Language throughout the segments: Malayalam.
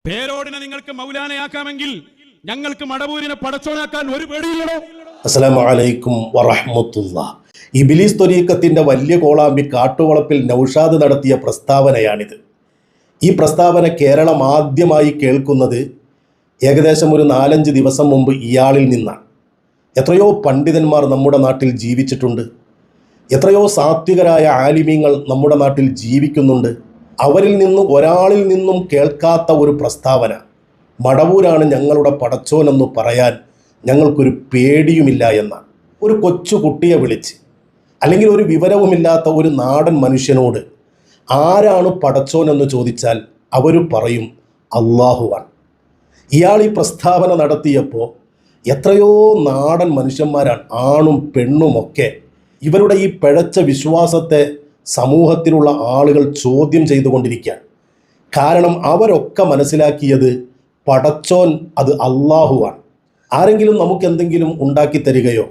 പേരോടിനെ നിങ്ങൾക്ക് മൗലാനയാക്കാമെങ്കിൽ ഞങ്ങൾക്ക് മടവൂരിനെ പടച്ചോനാക്കാൻ ഒരു പേടിയില്ലടോ. അസ്സലാമു അലൈക്കും വറഹ്മത്തുള്ളാഹി. ഇബ്ലീസ് ത്വരീഖത്തിന്റെ വലിയ കോളാമ്പി കാട്ടുവളപ്പിൽ നൗഷാദ് നടത്തിയ പ്രസ്താവനയാണിത്. ഈ പ്രസ്താവന കേരളം ആദ്യമായി കേൾക്കുന്നത് ഏകദേശം ഒരു 4-5 ദിവസം മുമ്പ് ഇയാളിൽ നിന്നാണ്. എത്രയോ പണ്ഡിതന്മാർ നമ്മുടെ നാട്ടിൽ ജീവിച്ചിട്ടുണ്ട്, എത്രയോ സാത്വികരായ ആലിമീങ്ങൾ നമ്മുടെ നാട്ടിൽ ജീവിക്കുന്നുണ്ട്. അവരിൽ നിന്നും ഒരാളിൽ നിന്നും കേൾക്കാത്ത ഒരു പ്രസ്താവന, മടവൂരാണ് ഞങ്ങളുടെ പടച്ചോനെന്ന് പറയാൻ ഞങ്ങൾക്കൊരു പേടിയുമില്ല എന്നാണ്. ഒരു കൊച്ചു കുട്ടിയെ വിളിച്ച് അല്ലെങ്കിൽ ഒരു വിവരവുമില്ലാത്ത ഒരു നാടൻ മനുഷ്യനോട് ആരാണ് പടച്ചോനെന്ന് ചോദിച്ചാൽ അവർ പറയും അള്ളാഹുവാണ്. ഇയാൾ ഈ പ്രസ്താവന നടത്തിയപ്പോൾ എത്രയോ നാടൻ മനുഷ്യന്മാരാണ്, ആണും പെണ്ണുമൊക്കെ, ഇവരുടെ ഈ പിഴച്ച വിശ്വാസത്തെ സമൂഹത്തിലുള്ള ആളുകൾ ചോദ്യം ചെയ്തുകൊണ്ടിരിക്കുകയാണ്. കാരണം അവരൊക്കെ മനസ്സിലാക്കിയത് പടച്ചോൻ അത് അള്ളാഹുവാണ്. ആരെങ്കിലും നമുക്ക് എന്തെങ്കിലും ഉണ്ടാക്കി തരികയോ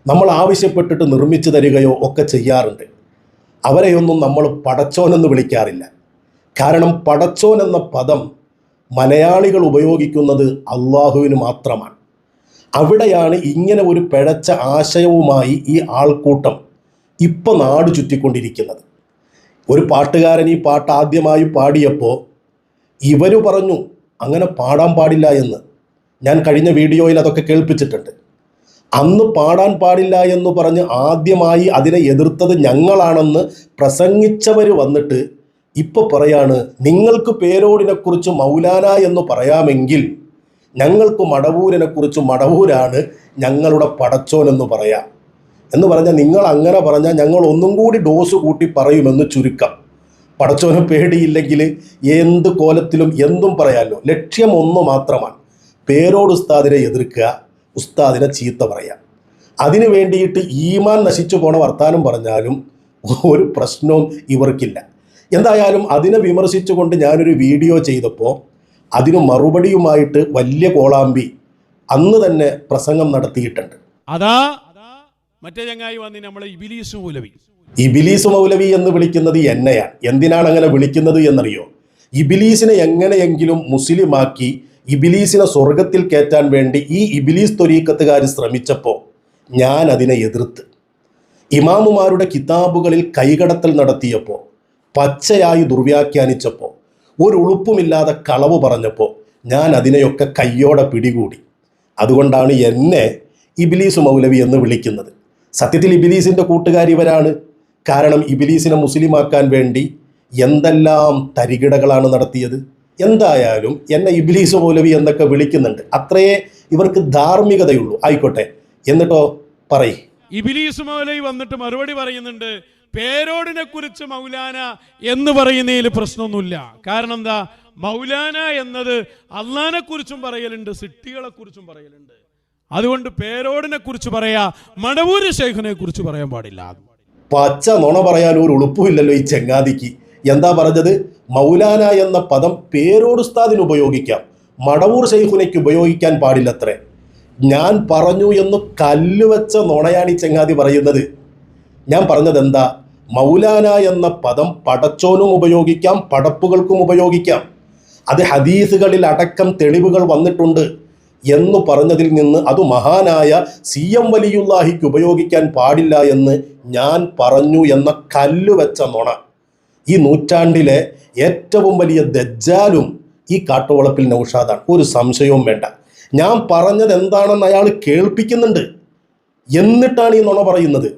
നമ്മൾ ആവശ്യപ്പെട്ടിട്ട് നിർമ്മിച്ചു തരികയോ ഒക്കെ ചെയ്യാറുണ്ട്. അവരെയൊന്നും നമ്മൾ പടച്ചോനെന്ന് വിളിക്കാറില്ല. കാരണം പടച്ചോൻ എന്ന പദം മലയാളികൾ ഉപയോഗിക്കുന്നത് അള്ളാഹുവിന് മാത്രമാണ്. അവിടെയാണ് ഇങ്ങനെ ഒരു പിഴച്ച ആശയവുമായി ഈ ആൾക്കൂട്ടം ഇപ്പോൾ നാട് ചുറ്റിക്കൊണ്ടിരിക്കുന്നത്. ഒരു പാട്ടുകാരൻ ഈ പാട്ട് ആദ്യമായി പാടിയപ്പോൾ ഇവർ പറഞ്ഞു അങ്ങനെ പാടാൻ പാടില്ല എന്ന്. ഞാൻ കഴിഞ്ഞ വീഡിയോയിൽ അതൊക്കെ കേൾപ്പിച്ചിട്ടുണ്ട്. അന്ന് പാടാൻ പാടില്ല എന്ന് പറഞ്ഞ് ആദ്യമായി അതിനെ എതിർത്തത് ഞങ്ങളാണെന്ന് പ്രസംഗിച്ചവർ വന്നിട്ട് ഇപ്പോൾ പറയാണ് നിങ്ങൾക്ക് പേരോടിനെക്കുറിച്ച് മൗലാന എന്ന് പറയാമെങ്കിൽ ഞങ്ങൾക്ക് മടവൂരിനെക്കുറിച്ച് മടവൂരാണ് ഞങ്ങളുടെ പടച്ചോനെന്ന് പറയാം എന്ന് പറഞ്ഞാൽ നിങ്ങൾ അങ്ങനെ പറഞ്ഞാൽ ഞങ്ങൾ ഒന്നും കൂടി ഡോസ് കൂട്ടി പറയുമെന്ന് ചുരുക്കം. പടച്ചോനെ പേടിയില്ലെങ്കിൽ എന്ത് കോലത്തിലും എന്തും പറയാമല്ലോ. ലക്ഷ്യം ഒന്ന് മാത്രമാണ്, പേരോട് ഉസ്താദിനെ എതിർക്കുക, ഉസ്താദിനെ ചീത്ത പറയാം. അതിനു വേണ്ടിയിട്ട് ഈമാൻ നശിച്ചു പോണ വർത്താനം പറഞ്ഞാലും ഒരു പ്രശ്നവും ഇവർക്കില്ല. എന്തായാലും അതിനെ വിമർശിച്ചുകൊണ്ട് ഞാനൊരു വീഡിയോ ചെയ്തപ്പോൾ അതിന് മറുപടിയുമായിട്ട് വലിയ കോളാമ്പി അന്ന് തന്നെ പ്രസംഗം നടത്തിയിട്ടുണ്ട്. അതാ മറ്റേ ചങ്ങായി വന്ന് നമ്മളെ ഇബ്ലീസ് മൗലവി. ഇബ്ലീസ് മൗലവി എന്ന് വിളിക്കുന്നത് എന്നെയാണ്. എന്തിനാണ് അങ്ങനെ വിളിക്കുന്നത് എന്നറിയോ? ഇബ്ലീസിനെ എങ്ങനെയെങ്കിലും മുസ്ലിമാക്കി ഇബ്ലീസിനെ സ്വർഗത്തിൽ കയറ്റാൻ വേണ്ടി ഈ ഇബ്ലീസ് ത്വരീഖത്തുകാർ ശ്രമിച്ചപ്പോൾ ഞാൻ അതിനെ എതിർത്ത്. ഇമാമുമാരുടെ കിതാബുകളിൽ കൈകടത്തൽ നടത്തിയപ്പോൾ, പച്ചയായി ദുർവ്യാഖ്യാനിച്ചപ്പോൾ, ഒരു ഉളുപ്പുമില്ലാതെ കളവ് പറഞ്ഞപ്പോൾ ഞാൻ അതിനെയൊക്കെ കയ്യോടെ പിടികൂടി. അതുകൊണ്ടാണ് എന്നെ ഇബ്ലീസ് മൗലവി എന്ന് വിളിക്കുന്നത്. സത്യത്തിൽ ഇബ്ലീസിൻ്റെ കൂട്ടുകാരിവരാണ്. കാരണം ഇബ്ലീസിനെ മുസ്ലിമാക്കാൻ വേണ്ടി എന്തെല്ലാം തരികിടകളാണ് നടത്തിയത്. എന്തായാലും എന്നെ ഇബ്ലീസ് മൗലവി എന്നൊക്കെ വിളിക്കുന്നുണ്ട്. അത്രയേ ഇവർക്ക് ധാർമ്മികതയുള്ളൂ. ആയിക്കോട്ടെ, എന്നിട്ടോ പറയ്. ഇബ്ലീസ് മൗലവി വന്നിട്ട് മറുപടി പറയുന്നുണ്ട്, പേരോടിനെ കുറിച്ച് മൗലാന എന്ന് പറയുന്നതിൽ പ്രശ്നമൊന്നുമില്ല. കാരണം എന്താ, മൗലാന എന്നത് അള്ളാനെ കുറിച്ചും പറയലുണ്ട്, സിട്ടികളെ കുറിച്ചും പറയലുണ്ട്. അതുകൊണ്ട് പേരോടിനെ കുറിച്ച് പറയാ, മടവൂര് ശൈഖിനെ കുറിച്ച് പറയാൻ പാടില്ല. പച്ച നുണ പറയാൻ ഒരു ഉളുപ്പുമില്ലല്ലോ ഈ ചെങ്ങാതിക്ക്. എന്താ പറഞ്ഞത്? മൗലാന എന്ന പദം പേരോട് ഉസ്താദിന് ഉപയോഗിക്കാം, മടവൂർ ശൈഖുനയ്ക്ക് ഉപയോഗിക്കാൻ പാടില്ലത്രേ. ഞാൻ പറഞ്ഞു എന്ന് കല്ലുവെച്ച നുണയാണ് ഈ ചെങ്ങാതി പറയുന്നത്. ഞാൻ പറഞ്ഞത് എന്താ, മൗലാന എന്ന പദം പടച്ചോനും ഉപയോഗിക്കാം, പടപ്പുകൾക്കും ഉപയോഗിക്കാം. അത് ഹദീസുകളിൽ അടക്കം തെളിവുകൾ വന്നിട്ടുണ്ട് എന്ന് പറഞ്ഞതിൽ നിന്ന് അത് മഹാനായ CM വലിയുല്ലാഹിക്ക് ഉപയോഗിക്കാൻ പാടില്ല എന്ന് ഞാൻ പറഞ്ഞു എന്ന കല്ലുവെച്ച നുണ. ഈ നൂറ്റാണ്ടിലെ ഏറ്റവും വലിയ ദജ്ജാലും ഈ കാട്ടുവളപ്പിൽ നൗഷാദാണ്, ഒരു സംശയവും വേണ്ട. ഞാൻ പറഞ്ഞത് എന്താണെന്ന് അയാൾ കേൾപ്പിക്കുന്നുണ്ട്, എന്നിട്ടാണ് ഈ നുണ പറയുന്നത്.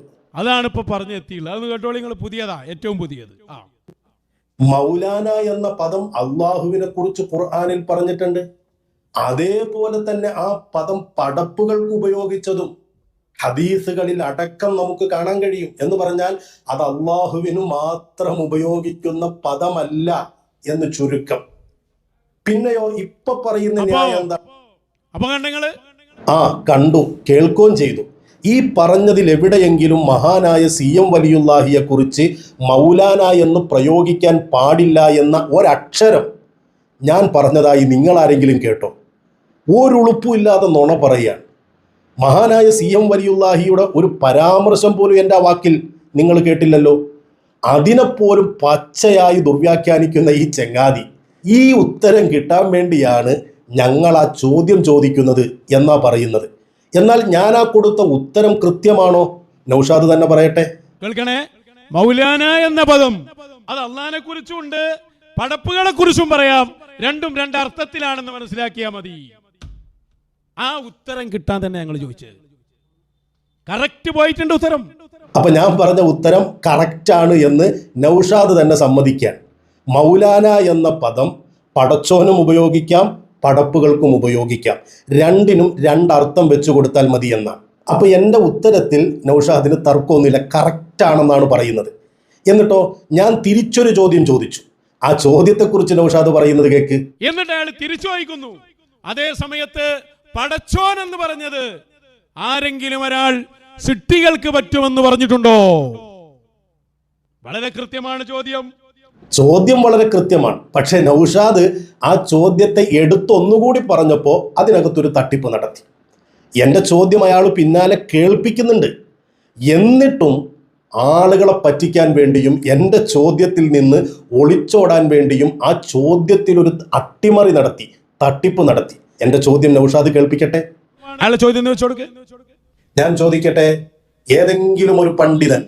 അതാണ് ഇപ്പൊ പറഞ്ഞെത്തിയുള്ളത്. അത് കേട്ടോളി നിങ്ങൾ, പുതിയതാ, ഏറ്റവും പുതിയത്. മൗലാന എന്ന പദം അള്ളാഹുവിനെ കുറിച്ച് ഖുർആനിൽ പറഞ്ഞിട്ടുണ്ട്. അതേപോലെ തന്നെ ആ പദം പടപ്പുകൾക്ക് ഉപയോഗിച്ചതും ഹദീസുകളിൽ അടക്കം നമുക്ക് കാണാൻ കഴിയും. എന്ന് പറഞ്ഞാൽ അത് അള്ളാഹുവിനു മാത്രം ഉപയോഗിക്കുന്ന പദമല്ല എന്ന് ചുരുക്കം. പിന്നെയോ ഇപ്പൊ പറയുന്ന ന്യായം എന്താ? കണ്ടു, കേൾക്കുകയും ചെയ്തു. ഈ പറഞ്ഞതിൽ എവിടെയെങ്കിലും മഹാനായ CM വലിയുല്ലാഹിയെ കുറിച്ച് മൗലാന എന്ന് പ്രയോഗിക്കാൻ പാടില്ല എന്ന ഒരക്ഷരം ഞാൻ പറഞ്ഞതായി നിങ്ങൾ ആരെങ്കിലും കേട്ടോ? ഒരുളുപ്പുമില്ലാതെ നുണ പറയുകയാണ്. മഹാനായ CM വലിയുല്ലാഹിയുടെ ഒരു പരാമർശം പോലും എൻ്റെ വാക്കിൽ നിങ്ങൾ കേട്ടില്ലല്ലോ. അതിനെപ്പോലും പച്ചയായി ദുർവ്യാഖ്യാനിക്കുന്ന ഈ ചെങ്ങാതി ഈ ഉത്തരം കിട്ടാൻ വേണ്ടിയാണ് ഞങ്ങൾ ആ ചോദ്യം ചോദിക്കുന്നത് എന്നാ പറയുന്നത്. എന്നാൽ ഞാൻ ആ കൊടുത്ത ഉത്തരം കൃത്യമാണോ? നൗഷാദ് തന്നെ പറയട്ടെ. കേൾക്കണേ, മൗലാന എന്ന പദം അത് അള്ളാഹിനെ കുറിച്ചുണ്ട്, പടപ്പുകളെ കുറിച്ചും പറയാം. രണ്ടും രണ്ടർത്ഥത്തിലാണെന്ന് മനസ്സിലാക്കിയാൽ മതി. ആ ഉത്തരം കിട്ടാൻ തന്നെ ഞങ്ങൾ ചോദിച്ചത്. കറക്റ്റ് പോയിട്ടുണ്ട് ഉത്തരം. അപ്പൊ ഞാൻ പറഞ്ഞ ഉത്തരം കറക്റ്റാണ് എന്ന് നൗഷാദ് തന്നെ സമ്മതിക്കാൻ. മൗലാന എന്ന പദം പടച്ചോനും ഉപയോഗിക്കാം, പടപ്പുകൾക്കും ഉപയോഗിക്കാം. രണ്ടിനും രണ്ടർത്ഥം വെച്ചു കൊടുത്താൽ മതി എന്നാണ്. അപ്പൊ എൻ്റെ ഉത്തരത്തിൽ നൗഷാദിന് തർക്കമൊന്നുമില്ല, കറക്റ്റാണെന്നാണ് പറയുന്നത്. എന്നിട്ടോ ഞാൻ തിരിച്ചൊരു ചോദ്യം ചോദിച്ചു. ആ ചോദ്യത്തെക്കുറിച്ച് നൗഷാദ് പറയുന്നത് കേക്ക്. എന്നിട്ട് അയാൾ തിരിച്ചു വായിക്കുന്നു. അതേ സമയത്ത് പടച്ചോൻ എന്ന് പറഞ്ഞത് ആരെങ്കിലും ഒരാൾ സിട്ടികൾക്ക് പറ്റുമെന്ന് പറഞ്ഞിട്ടുണ്ടോ? വളരെ കൃത്യമാണ് ചോദ്യം. ചോദ്യം വളരെ കൃത്യമാണ്. പക്ഷെ നൗഷാദ് ആ ചോദ്യത്തെ എടുത്തൊന്നുകൂടി പറഞ്ഞപ്പോൾ അതിനകത്തൊരു തട്ടിപ്പ് നടത്തി. എൻ്റെ ചോദ്യം അയാൾ പിന്നാലെ കേൾപ്പിക്കുന്നുണ്ട്. എന്നിട്ടും ആളുകളെ പറ്റിക്കാൻ വേണ്ടിയും എൻ്റെ ചോദ്യത്തിൽ നിന്ന് ഒളിച്ചോടാൻ വേണ്ടിയും ആ ചോദ്യത്തിൽ ഒരു അട്ടിമറി നടത്തി, തട്ടിപ്പ് നടത്തി. എൻ്റെ ചോദ്യം നൗഷാദ് കേൾപ്പിക്കട്ടെ. അയാളെ ചോദ്യം വെച്ചോടുക്ക്. ഞാൻ ചോദിക്കട്ടെ, ഏതെങ്കിലും ഒരു പണ്ഡിതൻ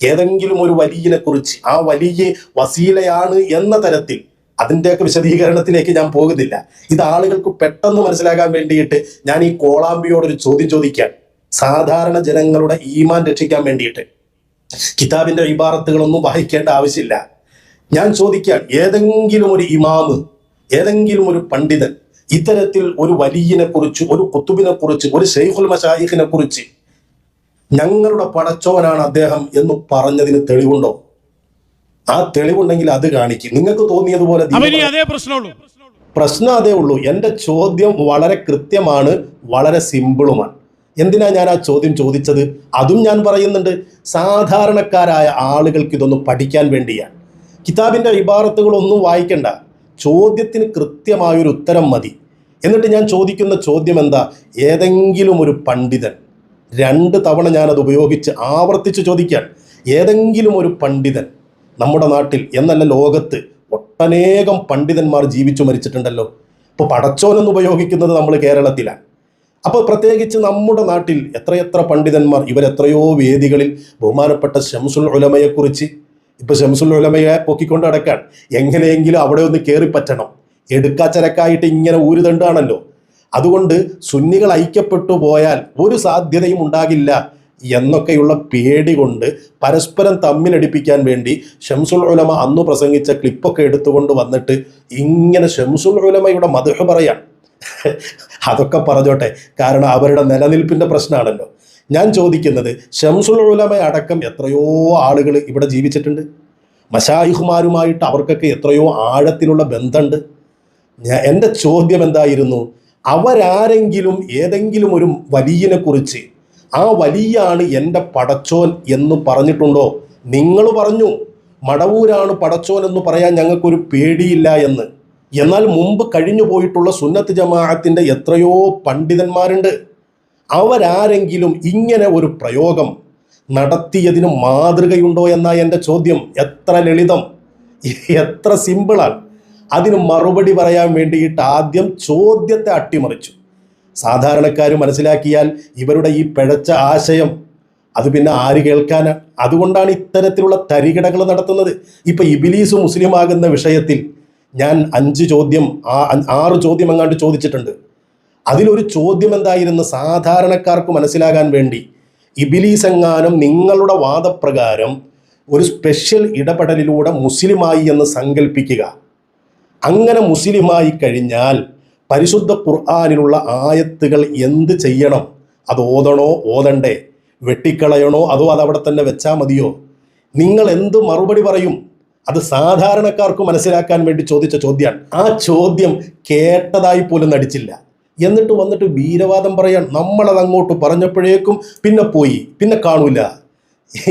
ഏതെങ്കിലും ഒരു വലിയനെ കുറിച്ച്, ആ വലിയ വസീലയാണ് എന്ന തരത്തിൽ, അതിൻ്റെയൊക്കെ വിശദീകരണത്തിലേക്ക് ഞാൻ പോകുന്നില്ല. ഇത് ആളുകൾക്ക് പെട്ടെന്ന് മനസ്സിലാകാൻ വേണ്ടിയിട്ട് ഞാൻ ഈ കോളാമ്പിയോടൊരു ചോദ്യം ചോദിക്കാൻ, സാധാരണ ജനങ്ങളുടെ ഈമാൻ രക്ഷിക്കാൻ വേണ്ടിയിട്ട്. കിതാബിന്റെ ഇബാറത്തുകളൊന്നും വായിക്കേണ്ട ആവശ്യമില്ല. ഞാൻ ചോദിക്കാൻ, ഏതെങ്കിലും ഒരു ഇമാമ്, ഏതെങ്കിലും ഒരു പണ്ഡിതൻ ഇത്തരത്തിൽ ഒരു വലിയനെ കുറിച്ച്, ഒരു കുത്തുബിനെ കുറിച്ച്, ഒരു ശൈഖുൽ മശായിഖിനെ കുറിച്ച് ഞങ്ങളുടെ പടച്ചോനാണ് അദ്ദേഹം എന്ന് പറഞ്ഞതിന് തെളിവുണ്ടോ? ആ തെളിവുണ്ടെങ്കിൽ അത് കാണിക്കും. നിങ്ങൾക്ക് തോന്നിയതുപോലെ പ്രശ്നം അതേ ഉള്ളൂ. എൻ്റെ ചോദ്യം വളരെ കൃത്യമാണ്, വളരെ സിമ്പിളുമാണ്. എന്തിനാ ഞാൻ ആ ചോദ്യം ചോദിച്ചത്? അതും ഞാൻ പറയുന്നുണ്ട്, സാധാരണക്കാരായ ആളുകൾക്ക് ഇതൊന്ന് പഠിക്കാൻ വേണ്ടിയാണ്. കിതാബിൻ്റെ ഇബാറത്തുകളൊന്നും വായിക്കണ്ട, ചോദ്യത്തിന് കൃത്യമായൊരു ഉത്തരം മതി. എന്നിട്ട് ഞാൻ ചോദിക്കുന്ന ചോദ്യം എന്താ? ഏതെങ്കിലും ഒരു പണ്ഡിതൻ, 2 തവണ ഞാനത് ഉപയോഗിച്ച് ആവർത്തിച്ച് ചോദിക്കാൻ, ഏതെങ്കിലും ഒരു പണ്ഡിതൻ നമ്മുടെ നാട്ടിൽ എന്നല്ല ലോകത്ത് ഒട്ടനേകം പണ്ഡിതന്മാർ ജീവിച്ചു മരിച്ചിട്ടുണ്ടല്ലോ. ഇപ്പോൾ പടച്ചോനെന്ന് ഉപയോഗിക്കുന്നത് നമ്മൾ കേരളത്തിലാണ്. അപ്പോൾ പ്രത്യേകിച്ച് നമ്മുടെ നാട്ടിൽ എത്രയെത്ര പണ്ഡിതന്മാർ, ഇവരെത്രയോ വേദികളിൽ ബഹുമാനപ്പെട്ട ശംസുൽ ഉലമയെക്കുറിച്ച്, ഇപ്പോൾ ശംസുൽ ഉലമയെ പൊക്കിക്കൊണ്ട് നടക്കാൻ എങ്ങനെയെങ്കിലും അവിടെ ഒന്ന് കയറിപ്പറ്റണം, എടുക്കാച്ചരക്കായിട്ട് ഇങ്ങനെ ഊരുതണ്ടാണല്ലോ. അതുകൊണ്ട് സുന്നികൾ ഐക്യപ്പെട്ടു പോയാൽ ഒരു സാധ്യതയും ഉണ്ടാകില്ല എന്നൊക്കെയുള്ള പേടി കൊണ്ട് പരസ്പരം തമ്മിലടിപ്പിക്കാൻ വേണ്ടി ശംസുൽ ഉലമ അന്ന് പ്രസംഗിച്ച ക്ലിപ്പൊക്കെ എടുത്തുകൊണ്ട് വന്നിട്ട് ഇങ്ങനെ ശംസുൽ ഉലമയുടെ മദ്ഹ് പറയാൻ. അതൊക്കെ പറഞ്ഞോട്ടെ, കാരണം അവരുടെ നിലനിൽപ്പിൻ്റെ പ്രശ്നമാണല്ലോ. ഞാൻ ചോദിക്കുന്നത്, ശംസുൽ ഉലമ അടക്കം എത്രയോ ആളുകൾ ഇവിടെ ജീവിച്ചിട്ടുണ്ട്. മശായിഖുമാരുമായിട്ട് അവർക്കൊക്കെ എത്രയോ ആഴത്തിലുള്ള ബന്ധമുണ്ട്. എൻ്റെ ചോദ്യം എന്തായിരുന്നു? അവരാരെങ്കിലും ഏതെങ്കിലും ഒരു വലിയനെ കുറിച്ച്, ആ വലിയാണ് എൻ്റെ പടച്ചോൻ എന്ന് പറഞ്ഞിട്ടുണ്ടോ? നിങ്ങൾ പറഞ്ഞു മടവൂരാണ് പടച്ചോൻ എന്ന് പറയാൻ ഞങ്ങൾക്കൊരു പേടിയില്ല എന്ന്. എന്നാൽ മുമ്പ് കഴിഞ്ഞു പോയിട്ടുള്ള സുന്നത്ത് ജമാഅത്തിൻ്റെ എത്രയോ പണ്ഡിതന്മാരുണ്ട്. അവരാരെങ്കിലും ഇങ്ങനെ ഒരു പ്രയോഗം നടത്തിയതിന് മാതൃകയുണ്ടോ എന്നാ എൻ്റെ ചോദ്യം. എത്ര ലളിതം, എത്ര സിമ്പിളാണ്. അതിന് മറുപടി പറയാൻ വേണ്ടിയിട്ട് ആദ്യം ചോദ്യത്തെ അട്ടിമറിച്ചു. സാധാരണക്കാർ മനസ്സിലാക്കിയാൽ ഇവരുടെ ഈ പിഴച്ച ആശയം അത് പിന്നെ ആര് കേൾക്കാനാ? അതുകൊണ്ടാണ് ഇത്തരത്തിലുള്ള തരികിടകൾ നടത്തുന്നത്. ഇപ്പൊ ഇബിലീസ് മുസ്ലിം ആകുന്ന വിഷയത്തിൽ ഞാൻ 6 ചോദ്യം എങ്ങാണ്ട് ചോദിച്ചിട്ടുണ്ട്. അതിലൊരു ചോദ്യം എന്തായിരുന്നു? സാധാരണക്കാർക്ക് മനസ്സിലാകാൻ വേണ്ടി, ഇബിലീസ് എങ്ങാനും നിങ്ങളുടെ വാദപ്രകാരം ഒരു സ്പെഷ്യൽ ഇടപെടലിലൂടെ മുസ്ലിമായി എന്ന് സങ്കല്പിക്കുക. അങ്ങനെ മുസ്ലിമായി കഴിഞ്ഞാൽ പരിശുദ്ധ ഖുർആനിലുള്ള ആയത്തുകൾ എന്ത് ചെയ്യണം? അത് ഓതണോ ഓതണ്ടേ? വെട്ടിക്കളയണോ അതോ അതവിടെ തന്നെ വെച്ചാൽ മതിയോ? നിങ്ങൾ എന്ത് മറുപടി പറയും? അത് സാധാരണക്കാർക്ക് മനസ്സിലാക്കാൻ വേണ്ടി ചോദിച്ച ചോദ്യമാണ്. ആ ചോദ്യം കേട്ടതായി പോലും നടിച്ചില്ല. എന്നിട്ട് വന്നിട്ട് വീരവാദം പറയാൻ. നമ്മളത് അങ്ങോട്ട് പറഞ്ഞപ്പോഴേക്കും പിന്നെ പോയി, പിന്നെ കാണൂല.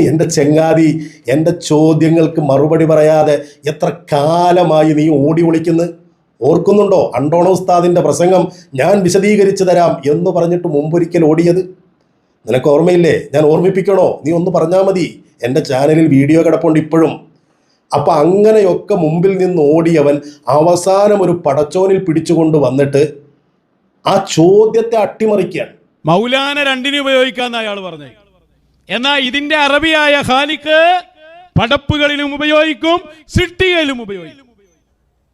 എൻ്റെ ചങ്ങാതി, എൻ്റെ ചോദ്യങ്ങൾക്ക് മറുപടി പറയാതെ എത്ര കാലമായി നീ ഓടി ഒളിക്കുന്നത്? ഓർക്കുന്നുണ്ടോ അണ്ടോണ ഉസ്താദിൻ്റെ പ്രസംഗം ഞാൻ വിശദീകരിച്ചു തരാം എന്ന് പറഞ്ഞിട്ട് മുമ്പൊരിക്കൽ ഓടിയത്? നിനക്ക് ഓർമ്മയില്ലേ? ഞാൻ ഓർമ്മിപ്പിക്കണോ? നീ ഒന്ന് പറഞ്ഞാൽ മതി. എൻ്റെ ചാനലിൽ വീഡിയോ കിടപ്പുണ്ട് ഇപ്പോഴും. അപ്പൊ അങ്ങനെയൊക്കെ മുമ്പിൽ നിന്ന് ഓടിയവൻ അവസാനം ഒരു പടച്ചോനിൽ പിടിച്ചുകൊണ്ട് വന്നിട്ട് ആ ചോദ്യത്തെ അട്ടിമറിക്കുകയാണ്. മൗലാന രണ്ടിനും ഉപയോഗിക്കാന്ന് അയാൾ പറഞ്ഞു. എന്നാൽ ഇതിന്റെ അറബിയായ ഖാലിഖ് പടപ്പുകളിലും ഉപയോഗിക്കും, സൃഷ്ടികളിലും ഉപയോഗിക്കും.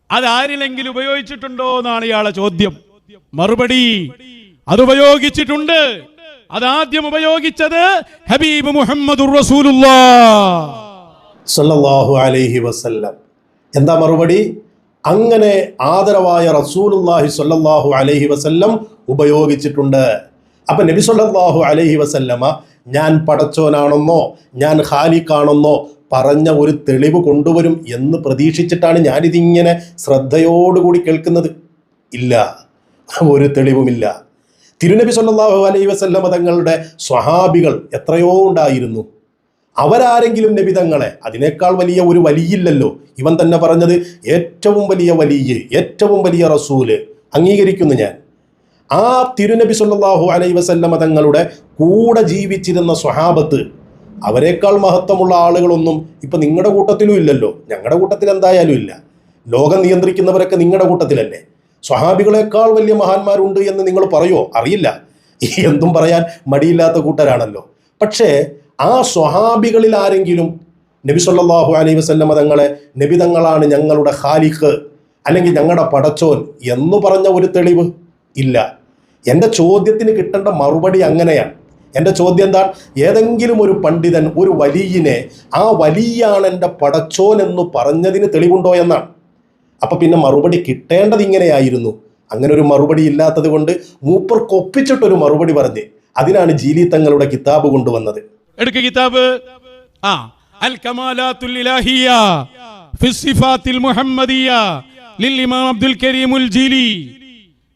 അതാരിലെങ്കിലും ഉപയോഗിച്ചിട്ടുണ്ടോ എന്നാണ് ഇയാളെ ചോദ്യം. മറുപടി, അത് ഉപയോഗിച്ചിട്ടുണ്ട്. അതാദ്യം ഉപയോഗിച്ചത് ഹബീബ് മുഹമ്മദുർ റസൂലുള്ളാഹ് സല്ലല്ലാഹു അലൈഹി വസല്ലം. എന്താ മറുപടി? അങ്ങനെ ആദരവായ റസൂലുള്ളാഹി സല്ലല്ലാഹു അലൈഹി വസല്ലം ഉപയോഗിച്ചിട്ടുണ്ട്. അപ്പൊ നബി സല്ലല്ലാഹു അലൈഹി വസല്ലമ ഞാൻ പടച്ചോനാണെന്നോ ഞാൻ ഖാലിഖാണെന്നോ പറഞ്ഞ ഒരു തെളിവ് കൊണ്ടുവരും എന്ന് പ്രതീക്ഷിച്ചിട്ടാണ് ഞാനിതിങ്ങനെ ശ്രദ്ധയോടുകൂടി കേൾക്കുന്നത്. ഇല്ല, ഒരു തെളിവുമില്ല. തിരുനബി സല്ലല്ലാഹു അലൈഹി വസല്ലമ തങ്ങളുടെ സ്വഹാബികൾ എത്രയോ ഉണ്ടായിരുന്നു. അവരാരെങ്കിലും നബി തങ്ങളെ, അതിനേക്കാൾ വലിയ ഒരു വലിയില്ലല്ലോ. ഇവൻ തന്നെ പറഞ്ഞത് ഏറ്റവും വലിയ വലിയ, ഏറ്റവും വലിയ റസൂല് അംഗീകരിക്കുന്നു ഞാൻ. ആ തിരുനബി സല്ലല്ലാഹു അലൈഹി വസല്ലമ തങ്ങളുടെ കൂടെ ജീവിച്ചിരുന്ന സ്വഹാബത്ത്, അവരെക്കാൾ മഹത്വമുള്ള ആളുകളൊന്നും ഇപ്പൊ നിങ്ങളുടെ കൂട്ടത്തിലും ഇല്ലല്ലോ. ഞങ്ങളുടെ കൂട്ടത്തിൽ എന്തായാലും ഇല്ല. ലോകം നിയന്ത്രിക്കുന്നവരൊക്കെ നിങ്ങളുടെ കൂട്ടത്തിലല്ലേ. സ്വഹാബികളെക്കാൾ വലിയ മഹാന്മാരുണ്ട് എന്ന് നിങ്ങൾ പറയുമോ? അറിയില്ല. എന്തും പറയാൻ മടിയില്ലാത്ത കൂട്ടരാണല്ലോ. പക്ഷേ ആ സ്വഹാബികളിൽ ആരെങ്കിലും നബി സല്ലല്ലാഹു അലൈഹി വസല്ലമ തങ്ങളെ നബി തങ്ങളാണ് ഞങ്ങളുടെ ഖാലിഖ് അല്ലെങ്കിൽ ഞങ്ങളുടെ പടച്ചോൻ എന്ന് പറഞ്ഞ ഒരു തെളിവ് ഇല്ല. എൻ്റെ ചോദ്യത്തിന് കിട്ടേണ്ട മറുപടി അങ്ങനെയാണ്. എൻ്റെ ചോദ്യം എന്താ? ഏതെങ്കിലും ഒരു പണ്ഡിതൻ ഒരു വലിയനെ ആ വലിയാണ് എൻ്റെ പടച്ചോൻ എന്ന് പറഞ്ഞതിന് തെളിവുണ്ടോ എന്നാണ്. അപ്പൊ പിന്നെ മറുപടി കിട്ടേണ്ടത് ഇങ്ങനെയായിരുന്നു. അങ്ങനെ ഒരു മറുപടി ഇല്ലാത്തത് കൊണ്ട് മൂപ്പർക്കൊപ്പിച്ചിട്ടൊരു മറുപടി പറഞ്ഞ് അതിനാണ് ജീലി തങ്ങളുടെ കിതാബ് കൊണ്ടുവന്നത്. എടുക്ക കിതാബ്. അൽ കമാലാത്തുൽ ഇലാഹിയ ഫി സിഫാത്തിൽ മുഹമ്മദിയ ലിൽ ഇമാം അബ്ദുൽ കരീമുൽ ജീലി.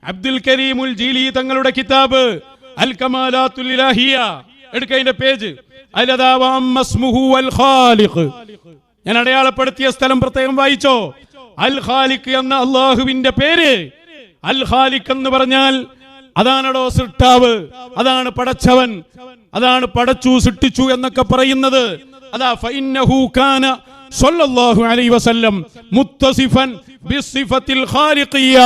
അബ്ദുൽ കരീമുൽ ജീലി തങ്ങളുടെ കിതാബ് അൽ കമാലാത്തുൽ ഇലാഹിയ. എടുക്ക അതിന്റെ പേജ്. അലദാ വഅമ്മസ്മുഹു അൽ ഖാലിഖ്. ഞാൻ അടയാളപ്പെടുത്തിയ സ്ഥലം പ്രത്യേകം വായിച്ചോ. അൽ ഖാലിഖ് എന്ന അല്ലാഹുവിന്റെ പേര്. അൽ ഖാലിഖ് എന്ന് പറഞ്ഞാൽ അതാണോ സൃഷ്ടാവ്, അതാണ് പടച്ചവൻ, അതാണ് പടച്ചു സൃഷ്ടിച്ചു എന്നൊക്കെ പറയുന്നത്. അതാ ഫഇന്നഹു കാന സല്ലല്ലാഹു അലൈഹി വസല്ലം മുത്തസിഫൻ ബിസിഫത്തിൽ ഖാലിഖിയ്യ.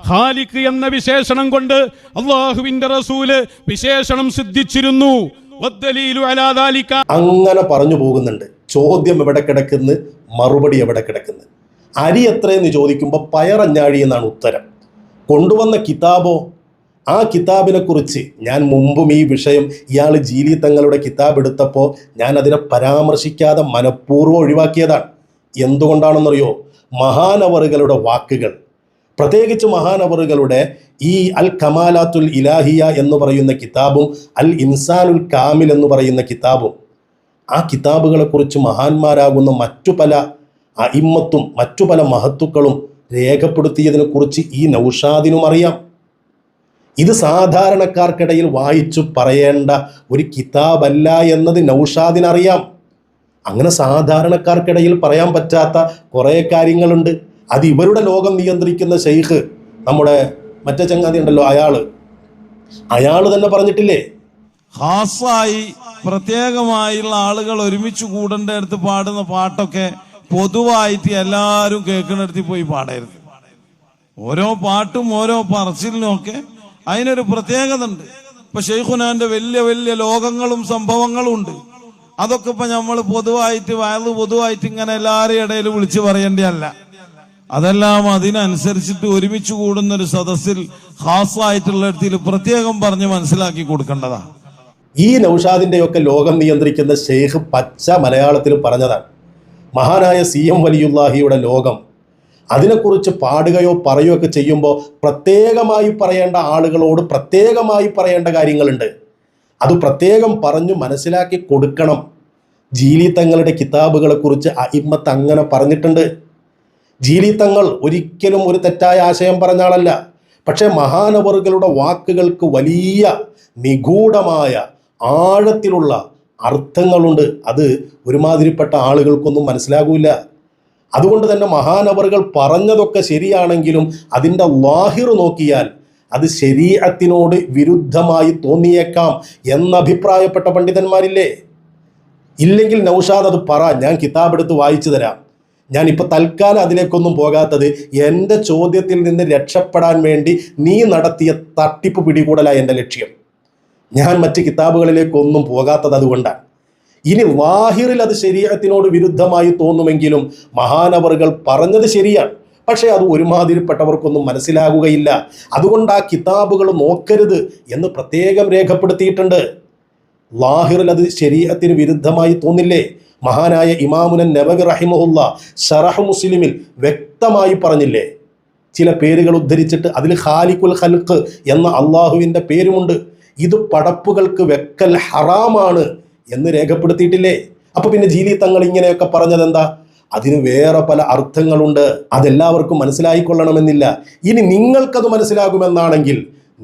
ഖാലിഖ് എന്ന വിശേഷണം കൊണ്ട് അല്ലാഹുവിന്റെ റസൂല് വിശേഷണം സിദ്ധിച്ചിരുന്നു. വദ്ദലീലു അലാ ദാലിക. അങ്ങനെ പറഞ്ഞു പോകുന്നുണ്ട്. ചോദ്യം എവിടെ കിടക്കുന്നു, മറുപടി എവിടെ കിടക്കുന്നു? അരി എത്രയെന്ന് ചോദിക്കുമ്പോൾ പയറഞ്ഞാഴി എന്നാണ് ഉത്തരം. കൊണ്ടുവന്ന കിതാബോ, ആ കിതാബിനെ കുറിച്ച് ഞാൻ മുമ്പും ഈ വിഷയം ഇയാൾ ജീലി തങ്ങളുടെ കിതാബ് എടുത്തപ്പോൾ ഞാൻ അതിനെ പരാമർശിക്കാതെ മനഃപൂർവ്വം ഒഴിവാക്കിയതാണ്. എന്തുകൊണ്ടാണെന്നറിയോ? മഹാനവറുകളുടെ വാക്കുകൾ, പ്രത്യേകിച്ച് മഹാനവറുകളുടെ ഈ അൽ കമാലാത്തുൽ ഇലാഹിയ എന്ന് പറയുന്ന കിതാബും അൽ ഇൻസാനുൽ കാമിൽ എന്ന് പറയുന്ന കിതാബും, ആ കിതാബുകളെ കുറിച്ച് മഹാന്മാരാകുന്ന മറ്റു പല അഇമ്മത്തും മറ്റു പല മഹത്തുക്കളും രേഖപ്പെടുത്തിയതിനെ കുറിച്ച് ഈ നൗഷാദിനും അറിയാം. ഇത് സാധാരണക്കാർക്കിടയിൽ വായിച്ചു പറയേണ്ട ഒരു കിതാബല്ല എന്നത് നൗഷാദിനറിയാം. അങ്ങനെ സാധാരണക്കാർക്കിടയിൽ പറയാൻ പറ്റാത്ത കുറേ കാര്യങ്ങളുണ്ട്. അത് ഇവരുടെ ലോകം നിയന്ത്രിക്കുന്ന ശൈഖ്, നമ്മുടെ മറ്റേ ചങ്ങാതി ഉണ്ടല്ലോ, അയാള് തന്നെ പറഞ്ഞിട്ടില്ലേ, ഖാസായി പ്രത്യേകമായുള്ള ആളുകൾ ഒരുമിച്ച് കൂടേണ്ട അടുത്ത് പാടുന്ന പാട്ടൊക്കെ പൊതുവായിട്ട് എല്ലാവരും കേൾക്കുന്നിടത്ത് പോയി പാടരുത്. ഓരോ പാട്ടും ഓരോ പറച്ചിലിനും ഒക്കെ അതിനൊരു പ്രത്യേകത ഉണ്ട്. ഇപ്പൊ ഷെയ്ഖുനാന്റെ വലിയ വലിയ ലോകങ്ങളും സംഭവങ്ങളും ഉണ്ട്. അതൊക്കെ ഇപ്പൊ നമ്മൾ പൊതുവായിട്ട് പൊതുവായിട്ട് ഇങ്ങനെ എല്ലാവരും ഇടയിൽ വിളിച്ചു പറയേണ്ടതല്ല. അതെല്ലാം അതിനനുസരിച്ചിട്ട് ഒരുമിച്ച് കൂടുന്ന ഒരു സദസ്സിൽ ഖാസായിട്ടുള്ള ഇടത്തിൽ പ്രത്യേകം പറഞ്ഞ് മനസ്സിലാക്കി കൊടുക്കേണ്ടതാ. ഈ നൗഷാദിന്റെയൊക്കെ ലോകം നിയന്ത്രിക്കുന്ന ഷെയ്ഖ് പച്ച മലയാളത്തിൽ പറഞ്ഞതാണ്. മഹാനായ CM വലിയുല്ലാഹിയുടെ ലോകം, അതിനെക്കുറിച്ച് പാടുകയോ പറയുകയോ ഒക്കെ ചെയ്യുമ്പോൾ പ്രത്യേകമായി പറയേണ്ട ആളുകളോട് പ്രത്യേകമായി പറയേണ്ട കാര്യങ്ങളുണ്ട്. അത് പ്രത്യേകം പറഞ്ഞു മനസ്സിലാക്കി കൊടുക്കണം. ജീലി തങ്ങളുടെ കിതാബുകളെ കുറിച്ച് അഇമ്മത്ത് അങ്ങനെ പറഞ്ഞിട്ടുണ്ട്. ജീലി തങ്ങൾ ഒരിക്കലും ഒരു തെറ്റായ ആശയം പറഞ്ഞ ആളല്ല. പക്ഷേ മഹാനവറുകളുടെ വാക്കുകൾക്ക് വലിയ നിഗൂഢമായ ആഴത്തിലുള്ള അർത്ഥങ്ങളുണ്ട്. അത് ഒരുമാതിരിപ്പെട്ട ആളുകൾക്കൊന്നും മനസ്സിലാകൂല. അതുകൊണ്ട് തന്നെ മഹാനവറുകൾ പറഞ്ഞതൊക്കെ ശരിയാണെങ്കിലും അതിൻ്റെ ലാഹിർ നോക്കിയാൽ അത് ശരീഅത്തിനോട് വിരുദ്ധമായി തോന്നിയേക്കാം എന്നഭിപ്രായപ്പെട്ട പണ്ഡിതന്മാരില്ലേ? ഇല്ലെങ്കിൽ നൗഷാദ് അത് പറ, ഞാൻ കിതാബ് എടുത്ത് വായിച്ചു തരാം. ഞാനിപ്പോൾ തൽക്കാലം അതിലേക്കൊന്നും പോകാത്തത് എൻ്റെ ചോദ്യത്തിൽ നിന്ന് രക്ഷപ്പെടാൻ വേണ്ടി നീ നടത്തിയ തട്ടിപ്പ് പിടികൂടലായി എൻ്റെ ലക്ഷ്യം. ഞാൻ മറ്റ് കിതാബുകളിലേക്കൊന്നും പോകാത്തത് അതുകൊണ്ടാണ്. ഇനി വാഹിറിൽ അത് ശരീഅത്തിനോട് വിരുദ്ധമായി തോന്നുമെങ്കിലും മഹാനവറുകൾ പറഞ്ഞത് ശരിയാണ്. പക്ഷേ അത് ഒരുമാതിരിപ്പെട്ടവർക്കൊന്നും മനസ്സിലാകുകയില്ല. അതുകൊണ്ട് ആ കിതാബുകൾ നോക്കരുത് എന്ന് പ്രത്യേകം രേഖപ്പെടുത്തിയിട്ടുണ്ട്. ലാഹിറിൽ അത് ശരീഅത്തിന് വിരുദ്ധമായി തോന്നില്ലേ? മഹാനായ ഇമാമുൻ നബവി റഹിമഹുല്ല ശറഹ് മുസ്ലിമിൽ വ്യക്തമായി പറഞ്ഞില്ലേ? ചില പേരുകൾ ഉദ്ധരിച്ചിട്ട് അതിൽ ഖാലിഖുൽ ഖൽഖ് എന്ന അള്ളാഹുവിൻ്റെ പേരുമുണ്ട്. ഇത് പടപ്പുകൾക്ക് വെക്കൽ ഹറാമാണ് എന്ന് രേഖപ്പെടുത്തിയിട്ടില്ലേ? അപ്പൊ പിന്നെ ജീലി തങ്ങൾ ഇങ്ങനെയൊക്കെ പറഞ്ഞതെന്താ? അതിന് വേറെ പല അർത്ഥങ്ങളുണ്ട്. അതെല്ലാവർക്കും മനസ്സിലായിക്കൊള്ളണമെന്നില്ല. ഇനി നിങ്ങൾക്കത് മനസ്സിലാകുമെന്നാണെങ്കിൽ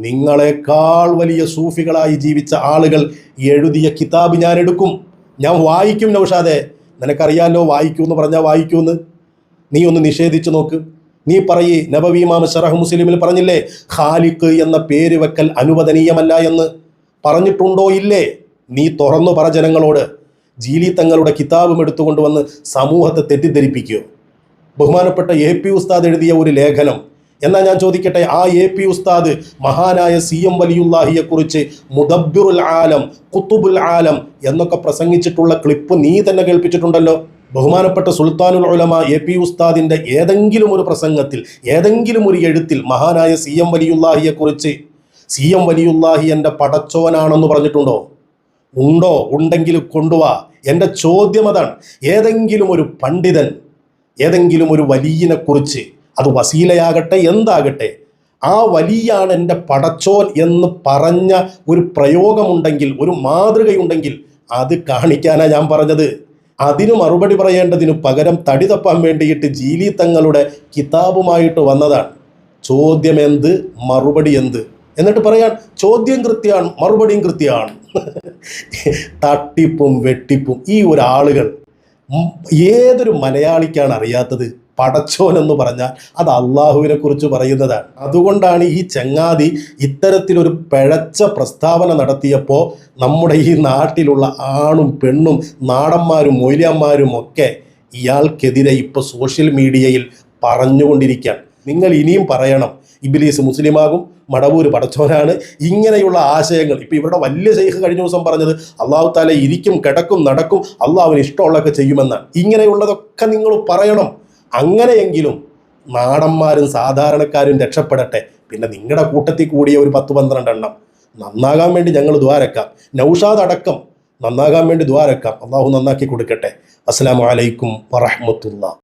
നിങ്ങളെക്കാൾ വലിയ സൂഫികളായി ജീവിച്ച ആളുകൾ എഴുതിയ കിതാബ് ഞാൻ എടുക്കും, ഞാൻ വായിക്കും. നൗഷാദെ, നിനക്കറിയാലോ വായിക്കൂ എന്ന് പറഞ്ഞാൽ വായിക്കൂന്ന്. നീ ഒന്ന് നിഷേധിച്ചു നോക്ക്. നീ പറയേ, നബവി ഇമാം ശറഹ് മുസ്ലിമിൽ പറഞ്ഞില്ലേ ഖാലിഖ് എന്ന പേര് വെക്കൽ അനുവദനീയമല്ല എന്ന്? പറഞ്ഞിട്ടുണ്ടോ ഇല്ലേ? നീ തുറന്നു പറ ജനങ്ങളോട്. ജീലി തങ്ങളുടെ കിതാബും എടുത്തുകൊണ്ടുവന്ന് സമൂഹത്തെ തെറ്റിദ്ധരിപ്പിക്കുകയോ? ബഹുമാനപ്പെട്ട AP ഉസ്താദ് എഴുതിയ ഒരു ലേഖനം. എന്നാൽ ഞാൻ ചോദിക്കട്ടെ, ആ AP ഉസ്താദ് മഹാനായ CM വലിയുല്ലാഹിയെ കുറിച്ച് മുദബ്ബിറുൽ ആലം, ഖുതുബുൽ ആലം എന്നൊക്കെ പ്രസംഗിച്ചിട്ടുള്ള ക്ലിപ്പ് നീ തന്നെ കേൾപ്പിച്ചിട്ടുണ്ടല്ലോ. ബഹുമാനപ്പെട്ട സുൽത്താനുൽ ഉലമ AP ഉസ്താദിൻ്റെ ഏതെങ്കിലും ഒരു പ്രസംഗത്തിൽ, ഏതെങ്കിലും ഒരു എഴുത്തിൽ മഹാനായ CM വലിയുല്ലാഹിയെ കുറിച്ച് CM വലിയുല്ലാഹി എൻ്റെ പടച്ചോനാണെന്ന് പറഞ്ഞിട്ടുണ്ടോ? ഉണ്ടോ? ഉണ്ടെങ്കിൽ കൊണ്ടുവാ. എൻ്റെ ചോദ്യം അതാണ്. ഏതെങ്കിലും ഒരു പണ്ഡിതൻ ഏതെങ്കിലും ഒരു വലിയനെ കുറിച്ച്, അത് വസീലയാകട്ടെ എന്താകട്ടെ, ആ വലിയാണ് എൻ്റെ പടച്ചോൻ എന്ന് പറഞ്ഞ ഒരു പ്രയോഗമുണ്ടെങ്കിൽ, ഒരു മാതൃകയുണ്ടെങ്കിൽ അത് കാണിക്കാനാണ് ഞാൻ പറഞ്ഞത്. അതിന് മറുപടി പറയേണ്ടതിന് പകരം തടി തപ്പാൻ വേണ്ടിയിട്ട് ജീലി തങ്ങളുടെ കിതാബുമായിട്ട് വന്നതാണ്. ചോദ്യം എന്ത്, മറുപടി എന്ത്? എന്നിട്ട് പറയാൻ ചോദ്യം കൃത്യമാണ്, മറുപടിയും കൃത്യമാണ്. തട്ടിപ്പും വെട്ടിപ്പും ഈ ഒരാളുകൾ ഏതൊരു മലയാളിക്കാണ് അറിയാത്തത്? പടച്ചോൻ എന്ന് പറഞ്ഞാൽ അത് അള്ളാഹുവിനെ കുറിച്ച് പറയുന്നതാണ്. അതുകൊണ്ടാണ് ഈ ചങ്ങാതി ഇത്തരത്തിലൊരു പിഴച്ച പ്രസ്താവന നടത്തിയപ്പോൾ നമ്മുടെ ഈ നാട്ടിലുള്ള ആണും പെണ്ണും നാടന്മാരും മൊയ്ലിയന്മാരും ഒക്കെ ഇയാൾക്കെതിരെ ഇപ്പോൾ സോഷ്യൽ മീഡിയയിൽ പറഞ്ഞുകൊണ്ടിരിക്കുകയാണ്. നിങ്ങൾ ഇനിയും പറയണം, ഇബ്ലീസ് മുസ്ലിമാകും, മടവൂര് പടച്ചോനാണ്, ഇങ്ങനെയുള്ള ആശയങ്ങൾ. ഇപ്പം ഇവരുടെ വലിയ ശൈഖ് കഴിഞ്ഞ ദിവസം പറഞ്ഞത് അള്ളാഹു താല ഇരിക്കും, കിടക്കും, നടക്കും, അള്ളാഹുവിന് ഇഷ്ടമുള്ളതൊക്കെ ചെയ്യുമെന്നാണ്. ഇങ്ങനെയുള്ളതൊക്കെ നിങ്ങൾ പറയണം. അങ്ങനെയെങ്കിലും നാടന്മാരും സാധാരണക്കാരും രക്ഷപ്പെടട്ടെ. പിന്നെ നിങ്ങളുടെ കൂട്ടത്തിൽ കൂടിയ ഒരു 10-12 എണ്ണം നന്നാകാൻ വേണ്ടി ഞങ്ങൾ ദ്വാരക്കാം. നൗഷാദ് അടക്കം നന്നാകാൻ വേണ്ടി ദ്വാരക്കാം. അള്ളാഹു നന്നാക്കി കൊടുക്കട്ടെ. അസ്സലാമു അലൈക്കും വറഹ്മത്തുള്ളാഹി.